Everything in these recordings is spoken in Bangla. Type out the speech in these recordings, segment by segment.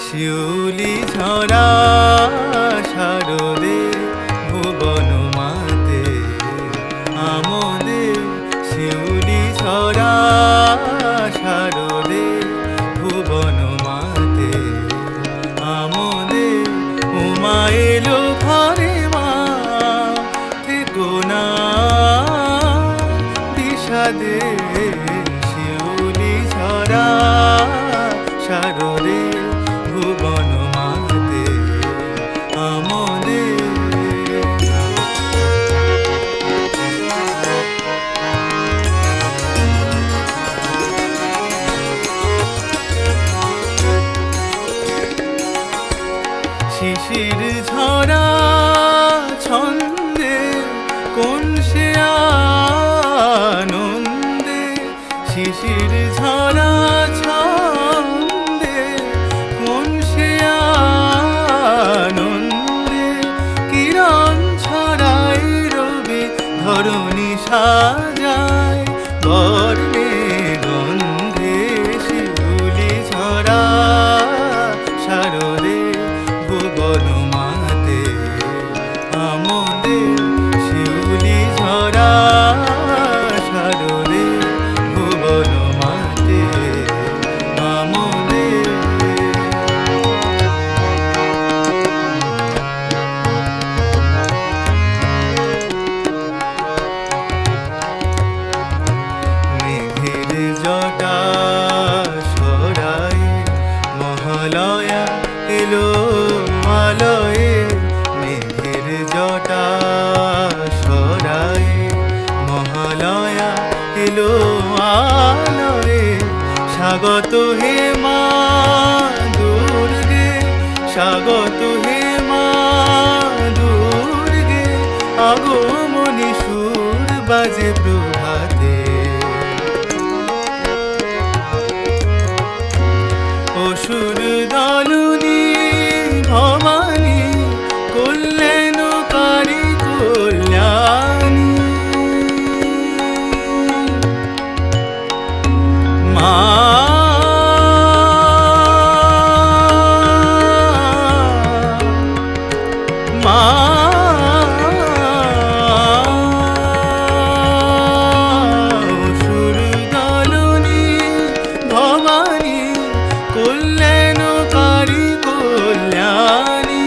শিউলি ঝরা শারদে ভুবন মাতে আমোদে শিউলি ঝরা শারদে ভুবন মাতে আমোদে উমা এলো ঘরে মা থেকো না বিষাদে শিউলি ঝরা শারদে ভুবন মাতে আমোদে শিশির ঝরা ছন্দে কোন সে আনন্দে শিশির ঝরা ছন্দে কোন সে আনন্দে কিরণ ছড়াই রবি ধরণী সাজায় বর্ণে গন্ধে শিউলি ঝরা শারদে ভুবন মাতে আমোদে শিউলি ঝরা শারদে ভুবন মাতে আমোদে মেঘের জটা সরাই মহালয়া এলো আলয়ে মেঘের জটা সরাই মহালয়া এলো আলয়ে স্বাগত হে মা দুর্গে স্বাগত হে মা দুর্গে আগমনী সুর বাজে প্রভাতে অসুর দলুনি ভবানী কল্যাণকারী কল্যাণী মা মা অসুর দলুনি ভবানী কল্যাণকারী কল্যাণী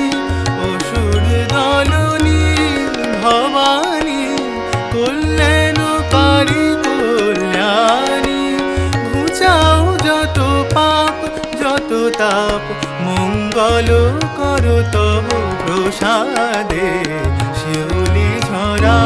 অসুর দলনী ভবানী কল্যাণকারী কল্যাণী ঘুচাও যত পাপ যত তাপ মঙ্গল করো তব প্রসাদে শিউলি ঝরা